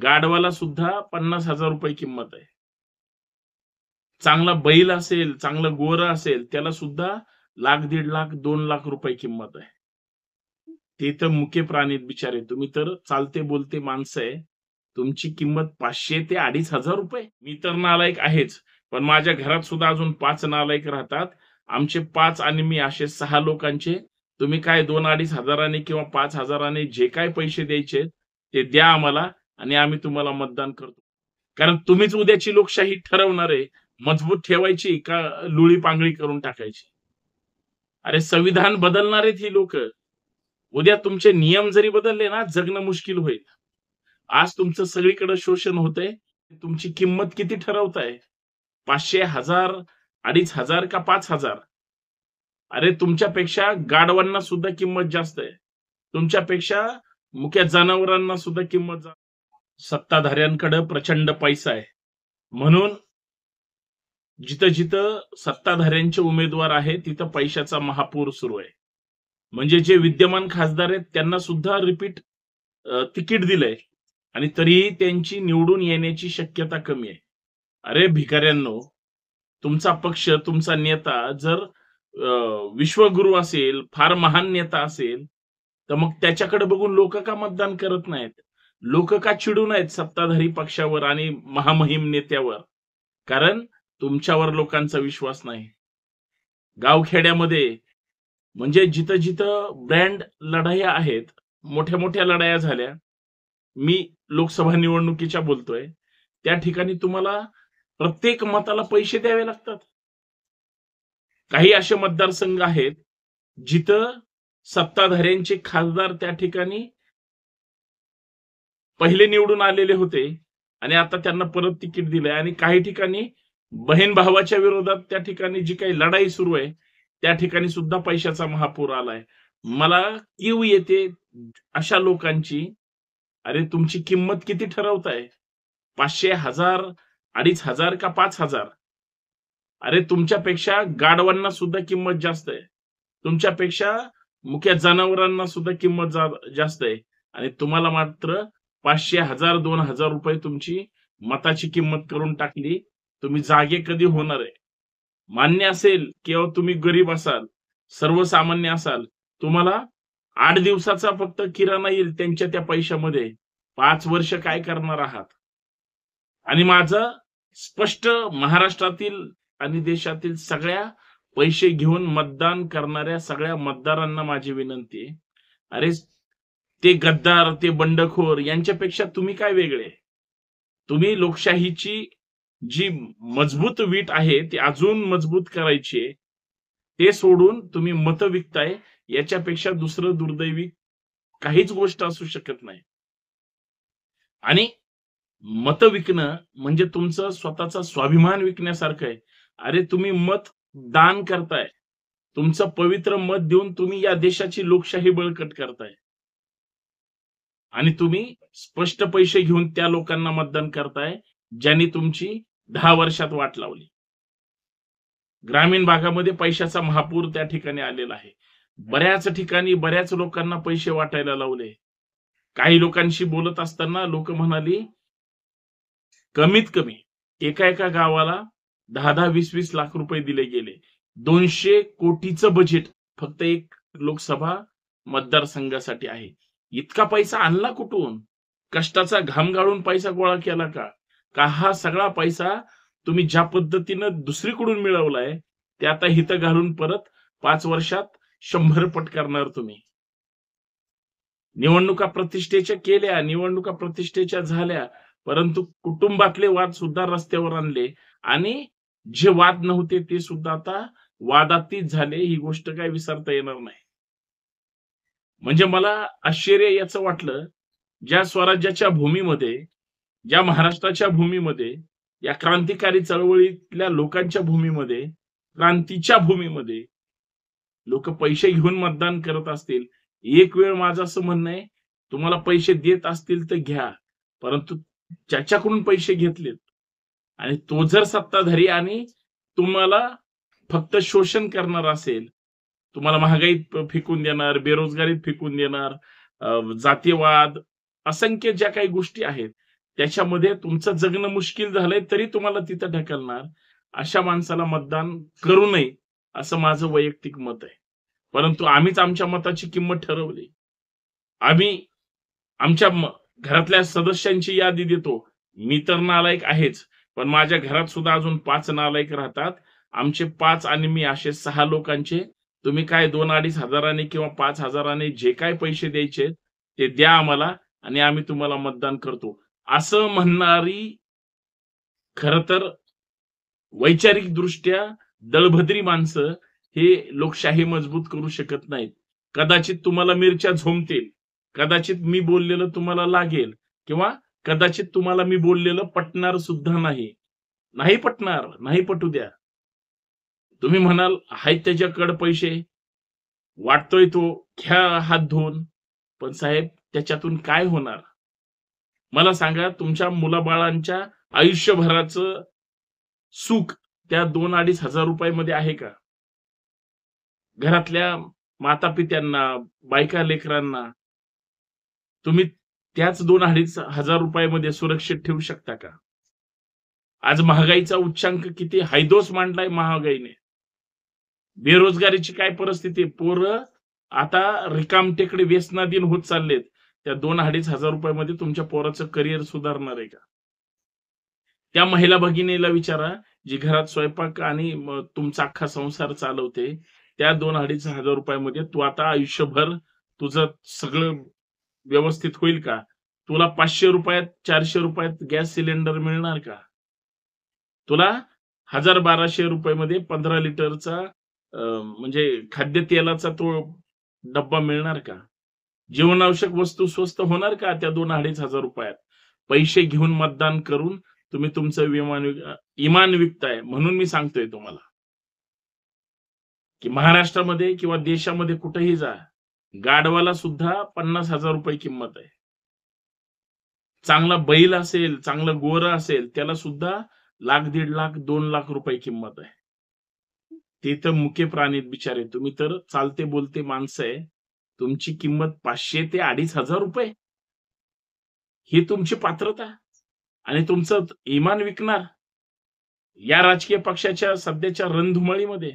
गाढवाला सुद्धा 50,000 रुपये किंमत आहे. चांगला बैल असेल, चांगलं गोरं असेल, त्याला सुद्धा लाख, 1.5 लाख, 2 लाख रुपये किंमत आहे. ते तर मुके प्राणी आहेत बिचारे. तुम्ही तर चालते बोलते माणसं आहे. तुमची किंमत 500 ते 2,500 रुपये. मी तर नालायक आहेच. पण माझ्या घरात सुद्धा अजून 5 नालायक राहतात. आमचे 5 आणि मी असे 6 लोकांचे तुम्ही काय 2,000-2,500 ने किंवा 5,000 ने जे काही पैसे द्यायचे ते द्या आम्हाला आणि आम्ही तुम्हाला मतदान करतो. कारण तुम्हीच उद्याची लोकशाही ठरवणार आहे. मजबूत ठेवायची का लुळी पांगळी करून टाकायची? अरे संविधान बदलणार आहेत ही लोकं. उद्या तुमचे नियम जरी बदलले ना, जगणं मुश्किल होईल. आज तुमचं सगळीकडे शोषण होतंय. तुमची किंमत किती ठरवताय? 500, 1000, 2,500 का 5,000? अरे तुमच्यापेक्षा गाढवांना सुद्धा किंमत जास्त आहे. तुमच्यापेक्षा मुक्या जनावरांना सुद्धा किंमत सत्ताधाऱ्यांकडे प्रचंड पैसा आहे. म्हणून जिथं-जिथं सत्ताधाऱ्यांचे उमेदवार आहेत, तिथं पैशाचा महापूर सुरू आहे. म्हणजे जे विद्यमान खासदार आहेत त्यांना सुद्धा रिपीट तिकीट दिलंय आणि तरीही त्यांची निवडून येण्याची शक्यता कमी आहे. अरे भिकाऱ्यांनो, तुमचा पक्ष, तुमचा नेता जर विश्वगुरू असेल, फार महान नेता असेल, तर मग त्याच्याकडे बघून लोक का मतदान करत नाहीत? लोक का चिडून आहेत सत्ताधारी पक्षावर आणि महामहिम नेत्यावर? कारण तुमच्यावर लोकांचा विश्वास नाही. गावखेड्यामध्ये म्हणजे जिथं-जिथं ब्रँड लढाया आहेत, मोठ्या-मोठ्या लढाया झाल्या. मी लोकसभा निवडणुकीच्या बोलतोय. त्या ठिकाणी तुम्हाला प्रत्येक मताला पैसे द्यावे लागतात. काही असे मतदारसंघ आहेत, जिथं सत्ताधाऱ्यांचे खासदार त्या ठिकाणी पहिले निवडून आलेले होते आणि आता त्यांना परत तिकीट दिलंय आणि काही ठिकाणी बहीण भावाच्या विरोधात त्या ठिकाणी जी काही लढाई सुरू आहे, त्या ठिकाणी सुद्धा पैशाचा महापूर आलाय. मला कीव येते अशा लोकांची. अरे तुमची किंमत किती ठरवताय? 500, 1000, 2,500 का 5,000? अरे तुमच्यापेक्षा गाढवांना सुद्धा किंमत जास्त आहे. तुमच्यापेक्षा मुक्या जनावरांना सुद्धा किंमत जास्त आहे आणि तुम्हाला मात्र 500, 1000, 2,000 रुपये तुमची मताची किंमत करून टाकली. तुम्ही जागे कधी होणार आहे? मान्य असेल किंवा तुम्ही गरीब असाल, सर्वसामान्य असाल, तुम्हाला 8 दिवसाचा फक्त किराणा येईल त्यांच्या त्या पैशामध्ये. 5 वर्ष काय करणार आहात? आणि माझं स्पष्ट महाराष्ट्रातील आणि देशातील सगळ्या पैसे घेऊन मतदान करणाऱ्या सगळ्या मतदारांना माझी विनंती आहे. अरे ते गद्दार, ते बंडखोर यांच्यापेक्षा तुम्ही काय वेगळे? तुम्ही लोकशाहीची जी मजबूत वीट आहे ती अजून मजबूत करायची आहे. ते सोडून तुम्ही मतं विकताय, याच्यापेक्षा दुसरं दुर्दैवी काहीच गोष्ट असू शकत नाही. आणि मतं विकणं म्हणजे तुमचं स्वतःचा स्वाभिमान विकण्यासारखं आहे. अरे तुम्ही मत दान करताय. तुमचं पवित्र मत देऊन तुम्ही या देशाची लोकशाही बळकट करताय. आणि तुम्ही स्पष्ट पैसे घेऊन त्या लोकांना मतदान करताय, ज्यांनी तुमची 10 वर्षात वाट लावली. ग्रामीण भागामध्ये पैशाचा महापूर त्या ठिकाणी आलेला आहे. बऱ्याच ठिकाणी बऱ्याच लोकांना पैसे वाटायला लावले. काही लोकांशी बोलत असताना लोक म्हणाली, कमीत कमी एका गावाला 10-10, 20-20 लाख रुपये दिले गेले. 200 कोटीचं बजेट फक्त एक लोकसभा मतदारसंघासाठी आहे. इतका पैसा आणला कुठून? कष्टाचा घाम गाळून पैसा गोळा केला का? का हा सगळा पैसा तुम्ही ज्या पद्धतीनं दुसरीकडून मिळवलाय, ते आता हिथं घालून परत 5 वर्षात 100 पट करणार तुम्ही? निवडणुका प्रतिष्ठेच्या केल्या, निवडणुका प्रतिष्ठेच्या झाल्या, परंतु कुटुंबातले वाद सुद्धा रस्त्यावर आणले आणि जे वाद नव्हते ते सुद्धा आता वादातीत झाले. ही गोष्ट काय विसरता येणार नाही. म्हणजे मला आश्चर्य याचं वाटलं, ज्या स्वराज्याच्या भूमीमध्ये, ज्या महाराष्ट्राच्या भूमीमध्ये, या क्रांतिकारी चळवळीतल्या लोकांच्या भूमीमध्ये, क्रांतीच्या भूमीमध्ये लोक पैसे घेऊन मतदान करत असतील. एक वेळ माझं असं म्हणणं आहे, तुम्हाला पैसे देत असतील तर घ्या, परंतु ज्याच्याकडून पैसे घेतलेत आणि तो जर सत्ताधारी आणि तुम्हाला फक्त शोषण करणार असेल, तुम्हाला महागाईत फेकून देणार, बेरोजगारीत फेकून देणार, जातीयवाद, असंख्य ज्या काही गोष्टी आहेत त्याच्यामध्ये तुमचं जगणं मुश्किल झालंय तरी तुम्हाला तिथं ढकलणार, अशा माणसाला मतदान करू नये, असं माझं वैयक्तिक मत आहे. परंतु आम्हीच आमच्या मताची किंमत ठरवली. आम्ही आमच्या घरातल्या सदस्यांची यादी देतो. मी तर नालायक आहेच, पण माझ्या घरात सुद्धा अजून 5 नालायक राहतात. आमचे 5 आणि मी असे 6 लोकांचे तुम्ही काय 2-2.5 हजाराने किंवा 5,000ने जे काही पैसे द्यायचे ते द्या आम्हाला आणि आम्ही तुम्हाला मतदान करतो. असं म्हणणारी खरं तर वैचारिकदृष्ट्या दळभद्री माणसं हे लोकशाही मजबूत करू शकत नाहीत. कदाचित तुम्हाला मिरच्या झोंबतील, कदाचित मी बोललेलं तुम्हाला लागेल किंवा कदाचित तुम्हाला मी बोललेलं पटणार सुद्धा नाही. नाही पटणार, नाही पटू द्या. तुम्ही म्हणाल आहेत त्याच्याकडे पैसे, वाटतोय तो, घ्या हात धुवून. पण साहेब त्याच्यातून काय होणार? मला सांगा तुमच्या मुलाबाळांच्या आयुष्यभराचं सुख त्या 2-2.5 हजार रुपयामध्ये आहे का? घरातल्या माता-पित्यांना, बायका लेकरांना तुम्ही त्याच 2-2.5 हजार रुपयामध्ये सुरक्षित ठेवू शकता का? आज महागाईचा उच्चांक किती हैदोस मांडलाय महागाईने. बेरोजगारीची काय परिस्थिती आहे? पोरं आता रिकामटेकडे व्यसनाधीन होत चाललेत. त्या 2-2.5 हजार रुपयामध्ये तुमच्या पोराचं करिअर सुधारणार आहे का? त्या महिला भगिनीला विचारा जी घरात स्वयंपाक आणि तुमचा अख्खा संसार चालवते. त्या 2-2.5 हजार रुपयामध्ये तू आता आयुष्यभर तुझं सगळं व्यवस्थित होईल का? तुला 500 रुपयात 400 रुपयात गॅस सिलेंडर मिळणार का? तुला 1000-1200 रुपयामध्ये 15 लिटरचा म्हणजे खाद्यतेलाचा तो डब्बा मिळणार का? जीवनावश्यक वस्तू स्वस्त होणार का त्या 2-2.5 हजार रुपयात? पैसे घेऊन मतदान करून तुम्ही तुमचं इमान विकताय. म्हणून मी सांगतोय तुम्हाला की महाराष्ट्रामध्ये किंवा देशामध्ये कुठेही जा, गाढवाला सुद्धा 50,000 रुपये किंमत आहे. चांगला बैल असेल, चांगलं गोरं असेल, त्याला सुद्धा 1,00,000, 1.5 लाख, 2 लाख रुपये किंमत आहे. ते तर मुके प्राणी बिचारे. तुम्ही तर चालते बोलते माणसं आहे. तुमची किंमत 500 ते 2,500 रुपये. ही तुमची पात्रता आणि तुमचं इमान विकणार या राजकीय पक्षाच्या सध्याच्या रणधुमाळीमध्ये.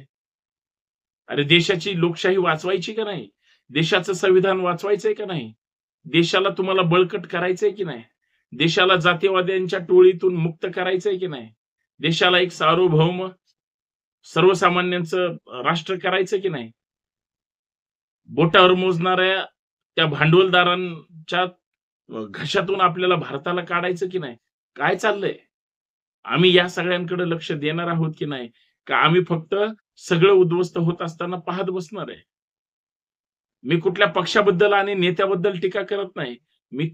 अरे देशाची लोकशाही वाचवायची का नाही? देशाचं संविधान वाचवायचंय का नाही? देशाला तुम्हाला बळकट करायचंय की नाही? देशाला जातीवाद्यांच्या टोळीतून मुक्त करायचंय की नाही? देशाला एक सार्वभौम सर्वसामान्यांचं राष्ट्र करायचं की नाही? बोटावर मोजणाऱ्या त्या भांडवलदारांच्या घशातून आपल्याला भारताला काढायचं की नाही? काय चाललंय? आम्ही या सगळ्यांकडे लक्ष देणार आहोत की नाही? का आम्ही फक्त सगळं उद्ध्वस्त होत असताना पाहत बसणार आहे? मी कुठल्या पक्षाबद्दल आणि नेत्याबद्दल टीका करत नाही.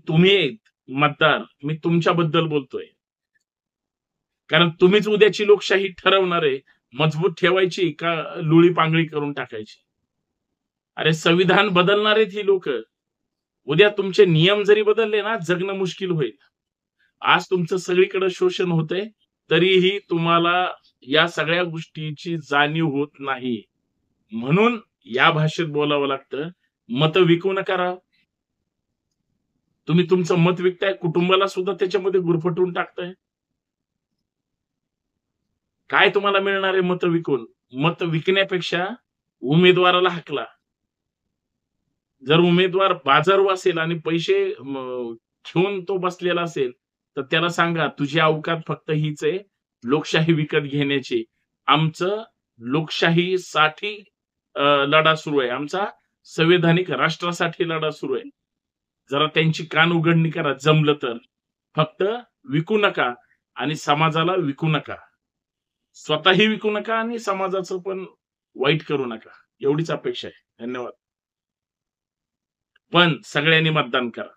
तुम्ही मतदार, मी तुमच्याबद्दल बोलतोय. कारण तुम्हीच उद्याची लोकशाही ठरवणार आहे. मजबूत ठेवायची का लुळी पांगळी करून टाकायची? अरे संविधान बदलणार आहेत ही लोक. उद्या तुमचे नियम जरी बदलले ना, जगणं मुश्किल होईल. आज तुमचं सगळीकडे शोषण होतंय, तरीही तुम्हाला या सगळ्या गोष्टीची जाणीव होत नाही. म्हणून या भाषेत बोलावं लागतं. मत विकू नका राव. तुम्ही तुमचं मत विकताय, कुटुंबाला सुद्धा त्याच्यामध्ये गुरफटवून टाकताय. काय तुम्हाला मिळणार आहे मत विकून? मत विकण्यापेक्षा उमेदवाराला हाकला. जर उमेदवार बाजारू असेल आणि पैसे घेऊन तो बसलेला असेल, तर त्याला सांगा तुझी अवकात फक्त हीच आहे, लोकशाही विकत घेण्याची. आमचं लोकशाहीसाठी लढा सुरू आहे. आमचा संवैधानिक राष्ट्रासाठी लढा सुरू आहे. जरा त्यांची कान उघडणी करा जमलं तर. फक्त विकू नका आणि समाजाला विकू नका. स्वतःही विकू नका आणि समाजाचं पण वाईट करू नका. एवढीच अपेक्षा आहे. धन्यवाद. पण सगळ्यांनी मतदान करा.